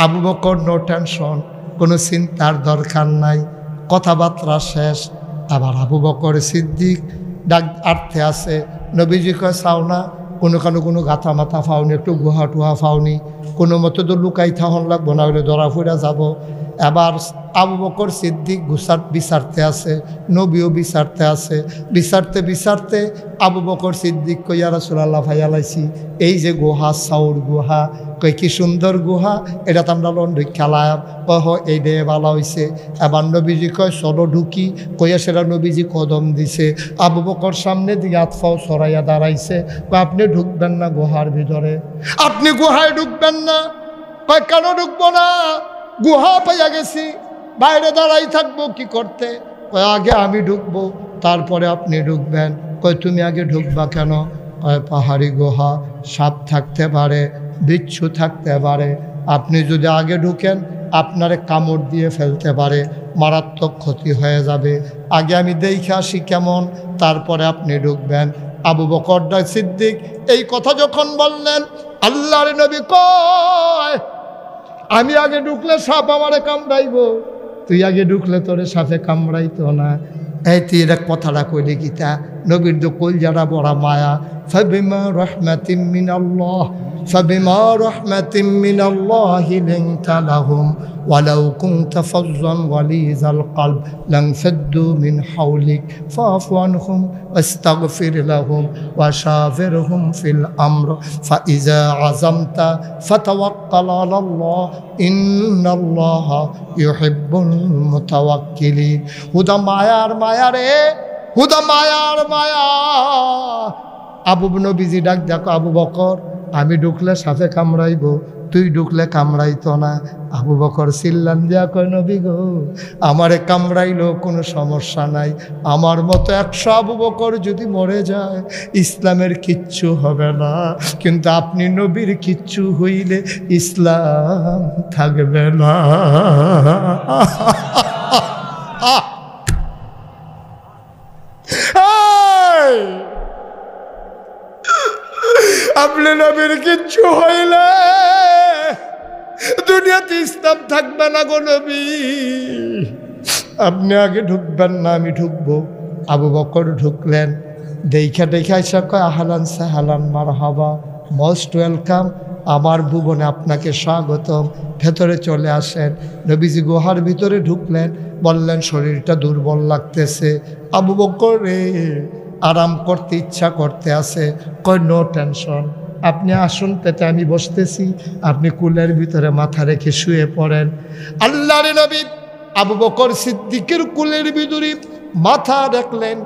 Speaker 1: আবু বকর নো টেনশন, কোনো চিন্তার দরকার নাই। কথাবার্তা শেষ। আবার আবু বকর সিদ্দিক ডাক আর্থে আছে। নবীজি কয় চাও না, কোনো গাথা মাথা ফাওনি, একটু গুহা টুহা ফাওনি, কোনো মতো তো লুকাই থাহন লাগবো, না হলে ধরা ফুরা যাব। এবার আবু বকর সিদ্দিক বিচারতে আছে, নবীও বিচারতে আছে। বিচারতে আবু বকর সিদ্দিক কই ইয়া রাসূলুল্লাহ ভাইয়ালাইছি, এই যে গুহা, সাউর গুহা, কই কি সুন্দর গুহা, এটা তো আমরা লন্ডে খেলাম। কহ এই ডে ভালো হয়েছে। এবার নবীজি কয় চলো ঢুকি, কইয়া সেটা নবীজি কদম দিছে। আবু বকর সামনে দিকে আতফাও সরাইয়া দাঁড়াইছে। কয় আপনি ঢুকবেন না গুহার ভিতরে, আপনি গুহায় ঢুকবেন না। কয় কেন ঢুকবো না, গুহা পাইয়া গেছি, বাইরে দাঁড়াই থাকবো কি করতে? কয় আগে আমি ঢুকবো, তারপরে আপনি ঢুকবেন। কয় তুমি আগে ঢুকবা কেন? কয় পাহাড়ি গুহা, সাপ থাকতে পারে, বিচ্ছু থাকতে পারে, আপনি যদি আগে ঢুকেন আপনারে কামড় দিয়ে ফেলতে পারে, মারাত্মক ক্ষতি হয়ে যাবে। আগে আমি দেখে আসি কেমন, তারপরে আপনি ঢুকবেন। আবু বকর সিদ্দিক এই কথা যখন বললেন, আল্লাহর নবী কয় আমি আগে ঢুকলে সাপ আমারে কামড়াইব, তুই আগে ঢুকলে তোরে সাপে কামড়াইতো না। এই তুই এর কথাটা কইলি গীতা, নবীর তো কলজাটা বড় মায়া। ফাবিমা রাহমাতিম মিনাল্লাহ, ফাবিমা রাহমাতিম মিনাল্লাহি লিনতা লাহুম ওয়ালাউ কুনতা ফাজ্জান গালিযাল কলব লানফাদ্দু মিন হাওলিক ফাফু আনহুম ওয়াস্তাগফির লাহুম ওয়াশাফিরহুম ফিল আমর ফাইযা আযামতা ফাতাওয়াক্কাল আলাল্লাহ ইন্নাল্লাহা ইউহিব্বুল মুতাওয়াক্কিলিন। হুদা মায়ার মায়া রে, হুদা মায়ার মায়া। আবু নবীজি ডাক দেখো, আবু বকর আমি ঢুকলে সাপে কামড়াইব, তুই ঢুকলে কামড়াইতো না। আবু বকর চিল্লান দিয়া কয় নবী গো, আমারে কামড়াইলো কোনো সমস্যা নাই, আমার মতো 100 আবু বকর যদি মরে যায় ইসলামের কিচ্ছু হবে না, কিন্তু আপনি নবীর কিচ্ছু হইলে ইসলাম থাকবে না। আপনি নবীর কিচ্ছু হইলে দুনিয়াতে ইসলাম থাকবে না গো নবী। আপনি আগে ঢুকবেন না, আমি ঢুকবো। আবু বকর ঢুকলেন, দেখা এসে কয় আহলান সাহলান মারহাবা, মোস্ট ওয়েলকাম, আমার ভুবনে আপনাকে স্বাগতম, ভেতরে চলে আসেন। নবীজি গুহার ভিতরে ঢুকলেন, বললেন শরীরটা দুর্বল লাগতেছে। আবু বকর রে আরাম করতে ইচ্ছা করতে আছে। কয় নো টেনশন, আপনি আসুন পেতে আমি বসতেছি, আপনি কুলের ভিতরে মাথা রেখে শুয়ে পড়েন। আল্লাহর নবী আবু বকর সিদ্দিকের কুলের ভিতরে মাথা রাখলেন,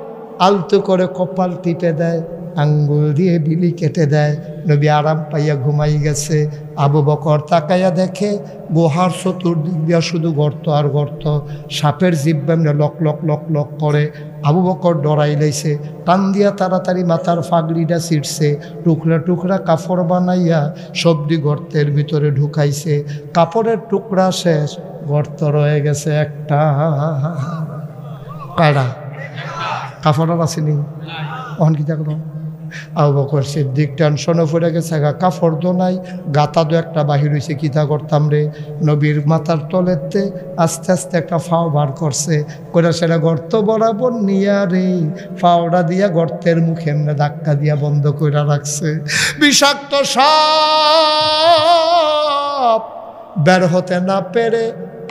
Speaker 1: আলতো করে কপাল টিপে দেয়, আঙ্গুল দিয়ে বিলি কেটে দেয়। নবী আরাম পাইয়া ঘুমাই গেছে। আবু বকর তাকাইয়া দেখে গুহার চতুর্দিক দিয়া শুধু গর্ত আর গর্ত, সাপের জিহ্বা লক লক লক লক করে। আবু বকর ডরাই লাইছে, টান দিয়া তাড়াতাড়ি মাথার ফাগড়িটা ছিটছে, টুকরা টুকরা কাপড় বানাইয়া সবজি গর্তের ভিতরে ঢুকাইছে। কাপড়ের টুকরা শেষ, গর্ত রয়ে গেছে একটা। কারা কাপড় আসেনি অহন কি দেখো। আবু বকর সিদ্দিক টেনশনে পড়ে গেছে, কাপড় দো নাই, গাতা দো একটা বাহির হয়েছে, কিতা করতাম রে। নবীর মাথার তলেতে আস্তে আস্তে একটা ফাও বার করছে, করে সেটা গর্ত বরাবর নিয়া রে ফাওটা দিয়া গর্তের মুখে এমনি ধাক্কা দিয়া বন্ধ করে রাখছে। বিষাক্ত সাপ বের হতে না পেরে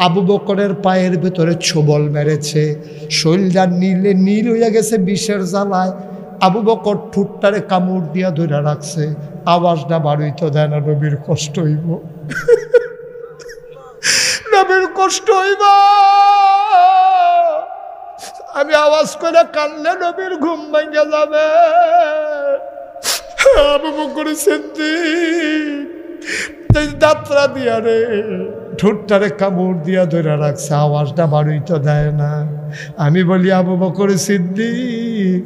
Speaker 1: আবু বকরের পায়ের ভিতরে ছোবল মেরেছে, শরীরটা নীল হইয়া গেছে বিষের জ্বালায়। আবু বকর ঠুটটারে কামড় দিয়া ধরে রাখছে, আওয়াজটা বাড়িতে দেয় না, নবীর কষ্ট হইব, নবীর কষ্ট হইব। আমি আওয়াজ করে কানলে নবীর ঘুম ভেঙে যাবে। আবু বকর সিদ্দিক দাঁতরা দিয়া রে ঠোঁটটারে কামড় দিয়া ধরে রাখছে, আওয়াজটা বাড়িতে দেয় না। আমি বলি আবু বকর সিদ্দিক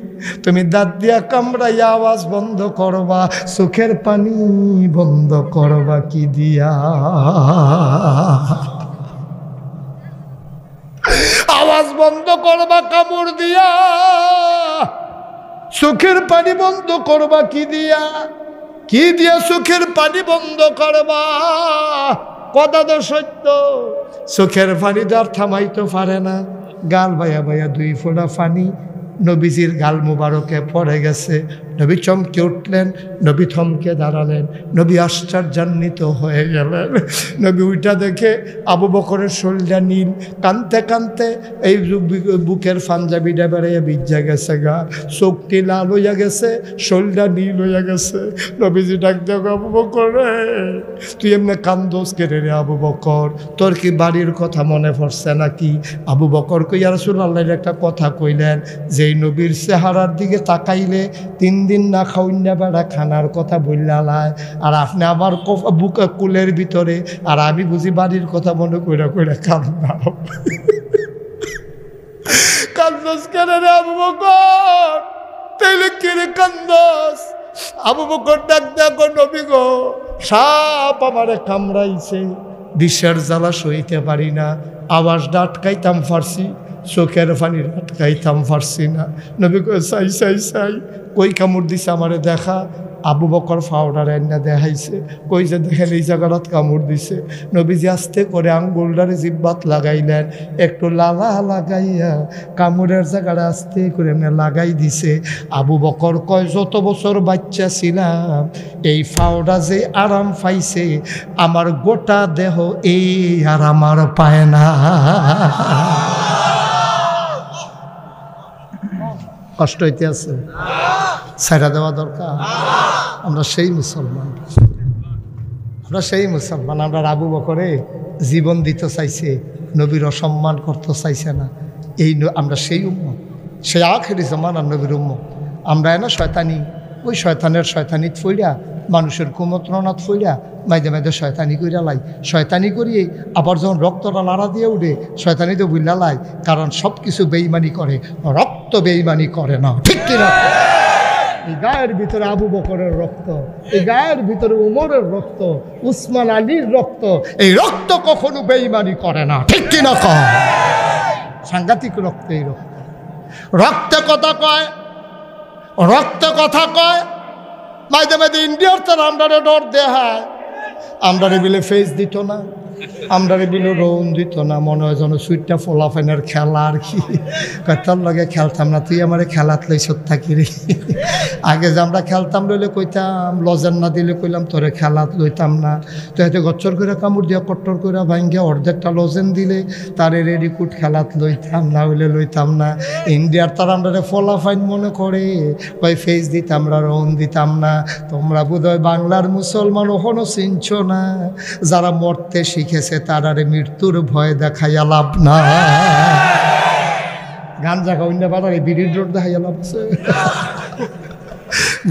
Speaker 1: তুমি দাঁত দিয়া কামড়াইয়া আওয়াজ বন্ধ করবা, চোখের পানি বন্ধ করবা কি দিয়া? আওয়াজ বন্ধ করবা কামড় দিয়া, চোখের পানি বন্ধ করবা কি দিয়া? কি দিয়া চোখের পানি বন্ধ করবা? কথা তো সত্য, চোখের পানি তো আর থামাইতে পারে না। গাল বাইয়া বাইয়া 2 ফোঁটা পানি নবীজির গাল মুবারকে পড়ে গেছে। নবী চমকে উঠলেন, নবী থমকে দাঁড়ালেন, নবী আশ্চর্যান্বিত হয়ে গেলেন। নবী ওইটা দেখে আবু বকরের শরীরটা নীল, কানতে কানতে এই বুকের পাঞ্জাবিটা বেড়াইয়া ভিজা গেছে, গা চোখটি লাল হইয়া গেছে, শরীরটা নীল হইয়া গেছে। নবীজি ডাক দেখো আবু বকর রে, তুই এমনি কান্দোস কেড়ে রে আবু বকর, তোর কি বাড়ির কথা মনে পড়ছে নাকি? আবু বকর কইয়া রাসূলুল্লাহর একটা কথা কইলেন, যেই নবীর চেহারার দিকে তাকাইলে 3 দিন না খাওয়াইনা বেড়া খানার কথা বললালায়, আর আপনি আমার বুক কুলের ভিতরে, আর আমি বুঝি বাড়ির কথা মনে কইরা কইরা কান্দাম। কান্দোস কেন রে আবু বকর? তাইলে কি রে কান্দোস? আবু বকর ডাক দেখো, নবী গো সাপ আমারে কামড়াইছে, বিষের জ্বালা সইতে পারি না, আওয়াজটা আটকাইতাম পারছি, চোখের পানি আটকাইতাম পারছি না। নবী কই চাই চাই চাই, কই কামড় দিছে আমারে দেখা। আবু বকর ফাউডার এনে দেখাইছে, কই যে দেখেন এই জায়গাটাত কামড় দিছে। নবীজি আস্তে করে আঙ্গুলটারে জিব্বাত লাগাইলেন, একটু লালা লাগাইয়া কামড়ের জায়গাটা আস্তে করে এমনি লাগাই দিছে। আবু বকর কয় যত বছর বাচ্চা ছিলাম এই ফাউডা যে আরাম পাইছে, আমার গোটা দেহ এই আরাম আর পায় না। কষ্ট হইতে আছে, ছাইড়া দেওয়া দরকার। আমরা সেই মুসলমান, আমরা সেই মুসলমান। আমরা আবু বকরে জীবন দিতে চাইছে, নবীর অসম্মান করতে চাইছে না। এই আমরা সেই উম্মত, সেই আখেরি জামানার নবীর উম্মত। আমরা না শয়তানি, ওই শয়তানের শয়তানিত ফইরা, মানুষের কুমন্ত্রণাত ফইরা মাইদে মাইদে শয়তানি কইরা লাই। শয়তানি করিয়ে আবার যখন রক্তটা লাড়া দিয়ে উঠে, শয়তানি তো বুঝলা লাই, কারণ সব কিছু বেইমানি করে, রক্ত বেইমানি করে না, ঠিক কিনা? এই গায়ের ভিতরে আবু বকরের রক্ত, এই গায়ের ভিতরে উমরের রক্ত, উসমান আলীর রক্ত, এই রক্ত কখনো বেইমানি করে না, ঠিক কিনা? সাংঘাতিক রক্ত, এই রক্ত। রক্তে কথা কয়, রক্তে কথা কয়। মাঝে মাঝে ইন্ডিয়ার তার আমরারে ডর দেখায়, আমরারে বিলে ফেস দিত না, আমরারে বিলে রৌন দিত না, মনে হয় যেন সুইটটা ফোলাফেনের খেলা আর কি। তোর লগে খেলতাম না, তুই আমার খেলাত লইছ থাকি রে। আগে যে আমরা খেলতাম লইলে কইতাম, লজেন না দিলে কইলাম তোরে খেলাত লইতাম না। তো এতে গচ্চর করে কামড় দিয়া কট্টর করে ভাঙ্গিয়া অর্ধেকটা লজেন দিলে তারে রেডিকুট খেলাত লইতাম না, হইলে লইতাম না। ইন্ডিয়ার তার আমরা ফলাফাইন মনে করে কই ফেস দিতাম না, রৌন দিতাম না। তোমরা বোধহয় বাংলার মুসলমান ওখানো চিনছ না, যারা মরতে শিখেছে তারারে মৃত্যুর ভয় দেখাইয়া লাভ না। গাঞ্জা খাওয়াইন না বাড়ারে বিড়ির রোড দেখাইয়া লাভ আছে?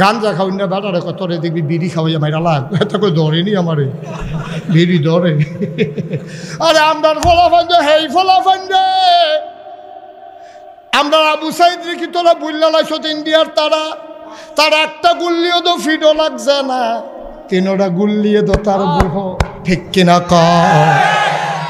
Speaker 1: গাঞ্জা খাওয়াইন না বাড়ারে কতরে দেখবি বিড়ি খাওয়াইয়া মাইরা লাগ, এত করে ধরেনি আমারে বিড়ি ধরে। আরে আমরা ফলাফান হেই ফলাফান রে, আমরা আবু সাইদ কি তোরা বুল্লা লাইছ ইন্ডিয়ার তারা একটা গুল্লিও তো ফিডো লাগছে না, 3টা গুল্লিয়ে তো তার বুহ, ঠিক কিনা ক?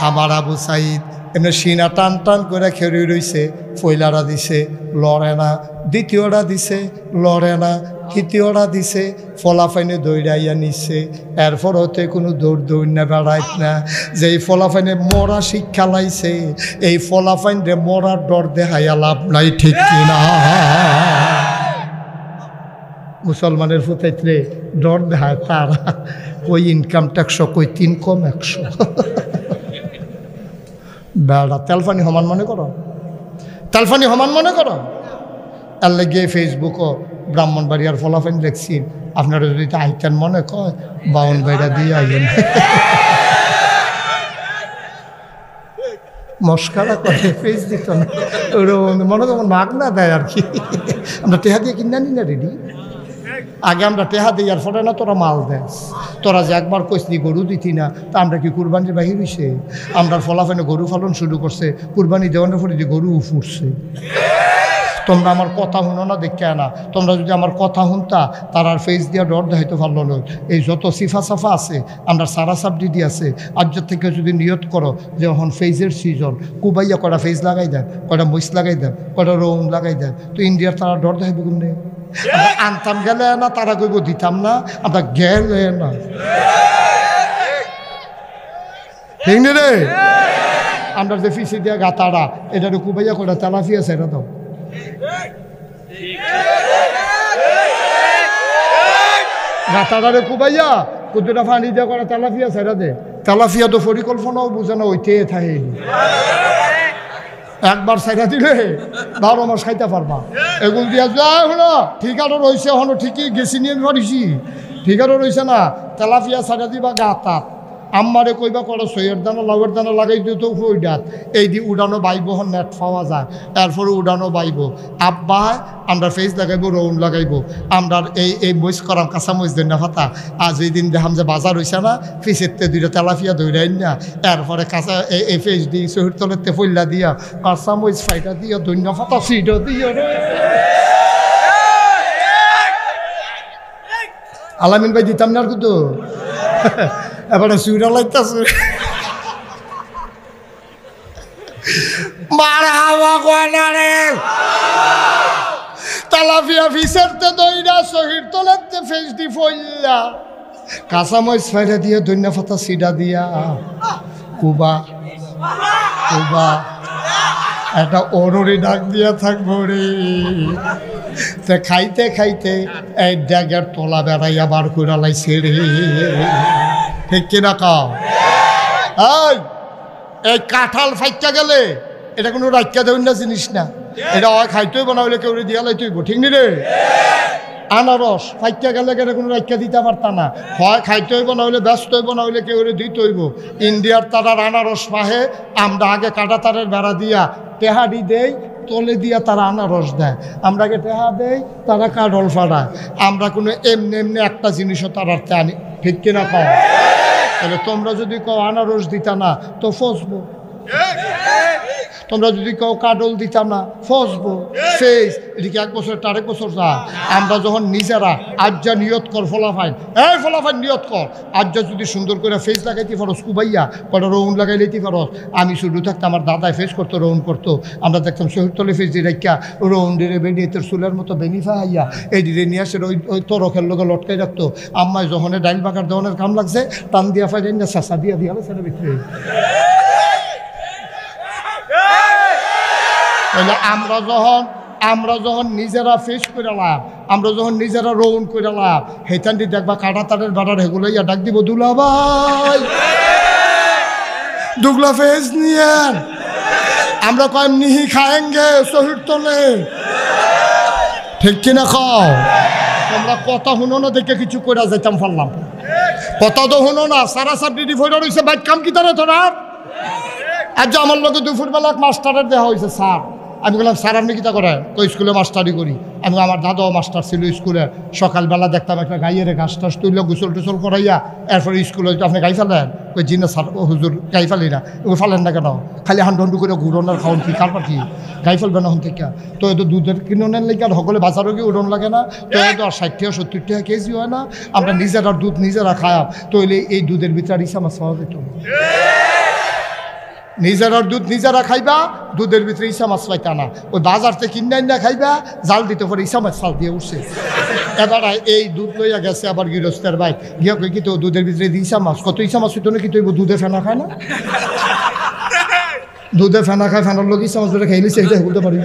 Speaker 1: আমার আবু সাইদ এমনি সিনা টান টান করে খেয়ে রইছে, ফয়লারা দিছে লড়ে না, দ্বিতীয়টা দিছে লড়ে না, তৃতীয়টা দিছে ফলাফাইনে দৌড়াইয়া নিচ্ছে। এরপর হতে কোনো দৌড় না বেড়াইত না। যেই ফলাফাইনে মরা শিক্ষা লাইছে, এই ফলাফাইন রে মরার ডর দেখাইয়া লাভ নাই, ঠিক কিনা? মুসলমানের ফুটাইতে ডর দেখায় তারা, কই ইনকাম ট্যাক্স, কই 3 কম 100। বেড়া তেলফানি সমান মনে করো, তেলফানি সমান মনে করো। এর লাগে ফেসবুকও ব্রাহ্মণবাড়িয়ার ফলাফাইন দেখছি, আপনারা যদি আইতেন মনে কয় 52 বাইরা দিয়ে আইলেন। মস্কারা করে ফেস দিত না, মনে কর নাক না দেয় আর কি। আমরা টেহা দিয়ে কিনা নি না রেডি, আগে আমরা টেহা দিই আর ফলে না তোরা মাল দেস, তোরা যে একবার কইসনি গরু দিতি না, তা আমরা কি কুরবানির বাহির হইছে? আমরা ফলাফেনে গরু পালন শুরু করছে, কুরবানি দেওয়ানোর পরে যে গরু ফুটছে। তোমরা আমার কথা শুনো না দেখে না, তোমরা যদি আমার কথা শুনতা তার আর ফেস দিয়া ডর দেখাইতে পারলো না। এই যত সিফা সাফা আছে আমরা সারা সাবডিডি আছে, আজ থেকে যদি নিয়ত করো যে এখন ফেজের সিজন, কুবাইয়া কটা ফেজ লাগাই দেন, কটা মহিষ লাগাই দেন, কটা রৌন লাগাই দেন, তো ইন্ডিয়ার তারা ডর দেখাইবে কোননে? আনতাম গেলে না, তারা কইব দিতাম না, আমরা গেলে না। ঠিক নি রে? আমরা যে ফিসি দিয়া গাতারা এটা কুবাইয়া কটা তেলাফিয়া সেটা দাও। গাতারে কুবাইয়া কুদুরা ফানি দিয়া করা তেলাফিয়া ছেড়া দে। তেলাফিয়া তো পরিকল্পনাও বুঝে না, ওইতে থাকে। একবার ছেড়া দিলে 12 মাস খাইতে পারবা। এগুলো দিয়া যায় হলো ঠিকারও রয়েছে, হলো ঠিকই গেছি নিয়ে পারিছি, ঠিকারও রয়েছে না। তেলাফিয়া ছেড়া দিবা গাতাত, আম্মারে কইবা করো সইয়ের দানা লাউয়ের দানা লাগাই দিত ওইডাত, এই দিয়ে উড়ানো বাইব, হন নেট পাওয়া যায়, এরপরে উড়ানো বাইব। আব্বা আমরা ফেস লাগাইবো, রৌন লাগাইবো, আমরা এই মইস করাম কাঁচা মইস দেন না ফাতা। আজ এই দিন দেখাম যে বাজার হইছে না, ফিসেরতে দুইটা তেলাফিয়া ধৈরাই না, এরপরে কাঁচা এই ফেস দিই শহীদ তলেতে ফইলা দিয়া কাঁচা মইস ফাইটা দিয়া ধন্য ফাতা সিটও দিও রে। আলামিন ভাই দিতাম না আর কিন্তু এবারে সুইরা লাগতেছে মারহাবা কোয়ানারে তালাফিয়া ফিসেরতে দইরা শহীদ তোলাতে ফেস দি ফইল্লা কাঁচামরিচ ফাইরা দিয়ে ধনিয়া পাতা সিডা দিয়া কুবা কুবা একটা অরুরি ডাক দিয়া থাকবো রে। তে খাইতে খাইতে এই ড্যাগের তোলা বেড়াইয়া বার করে লাইছে রে। ঠিক কিনা কাও? এই কাঁঠাল ফাইকা গেলে এটা কোনো রাখা দেবেন না জিনিস না, এটা হয় খাইতেই বানাইলে কেউ দিয়া লাইতেইব। ঠিক নি রে? আনারস ফাইকা গেলে এটা কোনো রাখা দিতে পারতা না, হয় খাইতেই বানাইলে ব্যস্ত হইব, না হইলে কেউ দিতে হইব। ইন্ডিয়ার তারার আনারস পাহে, আমরা আগে কাটা তারের বেড়া দিয়া টেহাডি দেই, তলে দিয়া তারা আনারস দেয়, আমরা আগে টেহা দেই, তারা কাডল ফাড়ায়। আমরা কোনো এমনি এমনি একটা জিনিসও তারার আনি। ঠিক কিনা কও? তাহলে তোমরা যদি কও আনারস দিতা না তো ফসবো, তোমরা যদি কেউ কাডল দিতাম না ফসবো। ফেস এদিকে 1 বছর 4 বছর যা। আমরা যখন নিজেরা আজ যা নিয়ত কর ফলাফাইন, এই ফলাফাইন নিয়ত কর, আজ যা যদি সুন্দর করে ফেস লাগাইতে পারো কুবাইয়া কটা রৌন লাগাই লইতে পারো। আমি শুধু থাকতাম, আমার দাদায় ফেস করতো, রৌন করতো, আমরা দেখতাম শহীদতলে ফেস দিয়ে রাখা রৌন ডিরে বেরিয়ে তোর চুলের মতো বেনিফা হাইয়া এই ডিরে নিয়ে আসে ওই তরকের লোকে লটকাই রাখতো। আম্মায় যখন ডাইল বাগার দেওয়ানের কাম লাগছে টান দিয়া ফাইন না চাষা দিয়া দিয়া সেটা ভিতরে। আমরা যখন নিজেরা ফেস করে লাভ, আমরা যখন নিজেরা রৌন করে লাভ, হেতান দিয়ে দেখবা কাটা তারের বাটার হেগুলো ইয়া ডাক দিব দুলা ভাই দুগলা ফেস নিয়ে আমরা কয়েম নিহি খায়েঙ্গে শহীদ তোলে। ঠিক কিনা খাও? তোমরা কথা শুনো না দেখে কিছু করে যাইতাম পারলাম, কথা তো শুনো না। সারা সাবডিডি ফেরা রয়েছে বাইক কাম কি তারা তোরা। আজ আমার লোকে দুপুরবেলা মাস্টারের দেওয়া হয়েছে স্যার। আমি বললাম স্যার আপনি কিতা করেন? কই স্কুলে মাস্টারি করি। আমি আমার দাদাও মাস্টার ছিল স্কুলে। সকালবেলা দেখতাম একটা গাইয়ের ঘাস টাস তুইলে গোসল টোসল করাইয়া এরপরে স্কুলে আপনি গাই ফেলেন? কই জি না স্যার, হুজুর গাই ফেলি না। ওই ফেলেন না কেন? খালি হান্ডু করে ঘুরন আর খাওয়ান কি কার পাখি গাই ফেলবে না হন থেকে। তো এত দুধের কিনোনের লেগে আর সকলে বাজারও গিয়ে উড়ন লাগে না, তো এত আর 60 টাকা 70 টাকা কেজি হয় না। আমরা নিজেরা দুধ নিজেরা খায়াম, তো এই দুধের ভিতরে ইসা মাছ খাওয়া যেত। নিজেরা দুধ নিজেরা খাইবা, দুধের ভিতরে ইসা মাছ পাইতা না। ওই বাজার থেকে কিনে না খাইবা, জাল দিতে পারে ইসা মাছ চাল দিয়ে উঠছে। এবার এই দুধ লইয়া গেছে আবার গৃহস্থের বাইক গিয়া কই কি তো দুধের ভিতরে ইসা মাছ, কত ইসা মাছ হইতো না কি? তুই দুধে ফেনা খায় না? দুধে ফেনা খায়, ফেনার লোক ইসা মাছ ধরে খাইলি সেইটা বলতে পারি।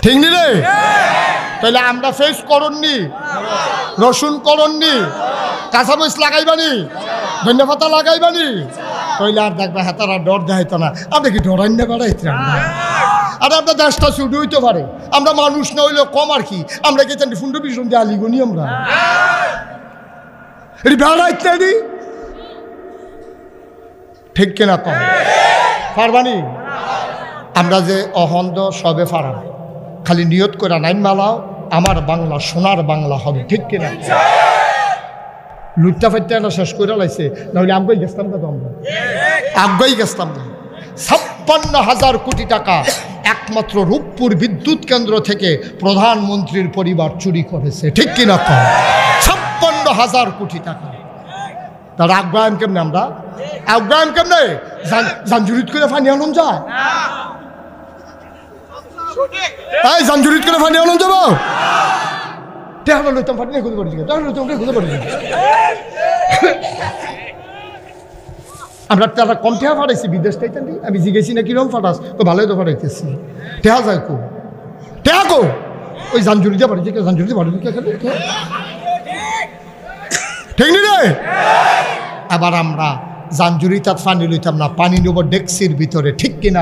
Speaker 1: ঠিক নি রে? তাহলে আমরা ফেস করননি, রসুন করননি, কাঁচামরিচ লাগাইবানি, ধনিয়া পাতা লাগাইবানি, তাইলে আর দেখবা হেতারা ডর দেখাইতো না। আপনি কি ডরাই না বেড়াইতে? আর আপনার দেশটা শুরু হইতে পারে, আমরা মানুষ না হইলেও কম আর কি। আমরা কি জানি ফুন্ড বিষ্ণ দিয়ে আলিগুনি আমরা এটি বেড়াইতে দি। ঠিক কিনা কম পারবানি? আমরা যে অহন্দ সবে ফারাম, খালি নিয়ত করে নাইন মালাও, আমার বাংলা সোনার বাংলা হবে, ঠিক কিনা? লুটটা ফাইটটা না শেষ করে লাইছে, নাহলে আগ্রহী গেছতাম না, তো আমরা আগ্রহী গেছতাম না। 56,000 কোটি টাকা একমাত্র রূপপুর বিদ্যুৎ কেন্দ্র থেকে প্রধানমন্ত্রীর পরিবার চুরি করেছে, ঠিক কিনা? 56,000 কোটি টাকা। তার আগ্রহাম কেমনে? আমরা আগ্রহাম কেমনে? জাঞ্জুরিত করে ফানি আনন্দ যায়, এই জাঞ্জুরিত করে ফানি আনন্দ যাবো, টেহা লইতাম ফাটি খুঁজে পারি, খুঁজে পারি। আমরা তারা কম টেহা ফাটাইছি বিদেশ টাইতে, আমি জিজ্ঞেসি না কিরকম ফাটাস, তো ভালোই তো ফাটাইতেছি। টেহা যায় কো, টেহা কো, ওই জাঞ্জুরিতে পারি, জাঞ্জুরিতে পারি, ঠিক নি রে? আবার আমরা জাঞ্জুরি তাত পানি লইতাম না, পানি নেব ডেক্সির ভিতরে, ঠিক কিনা?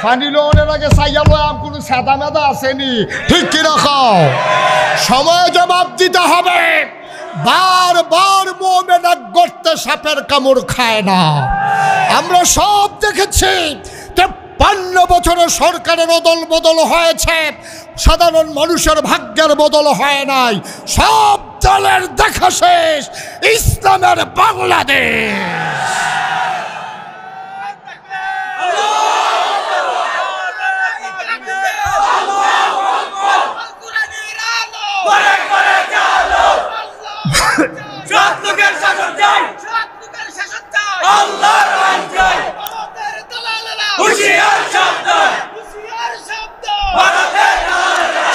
Speaker 1: পানি লোনের আগে চাইয়ালো কোনো সাদা মেদা আসেনি, ঠিক কিনা? খাও সময় জবাব দিতে হবে। বারবার মোমেন এক গর্তে সাপের কামড় খায় না। আমরা সব দেখেছি, 53 বছরে সরকারের অদল বদল হয়েছে, সাধারণ মানুষের ভাগ্যের বদল হয় নাই। সব দলের দেখা শেষ, ইসলামের বাংলাদেশ।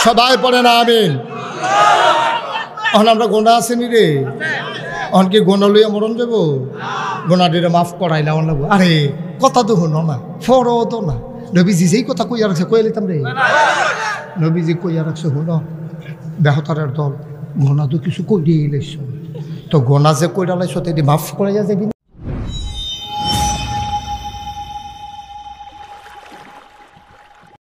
Speaker 1: সবাই পড়ে না আমিন। এখন আমরা গোনা আসেনি রে, এখন কি গোনা লইয়া মরণ যাবো? গোনা দিলে মাফ করাইলে আমার লাগবো। আরে কথা তো শুনো না, ফরও তো না। নবীজি যেই কথা কইয়া রাখছে কইয়া লিতাম রে। নবীজি কইয়া রাখছে, শুনো বেহতারের দল গোনা তো কিছু কই দিয়ে লাইছ, তো গোনা যে কইরা লাইছ তেদি মাফ করাইয়া যাবি।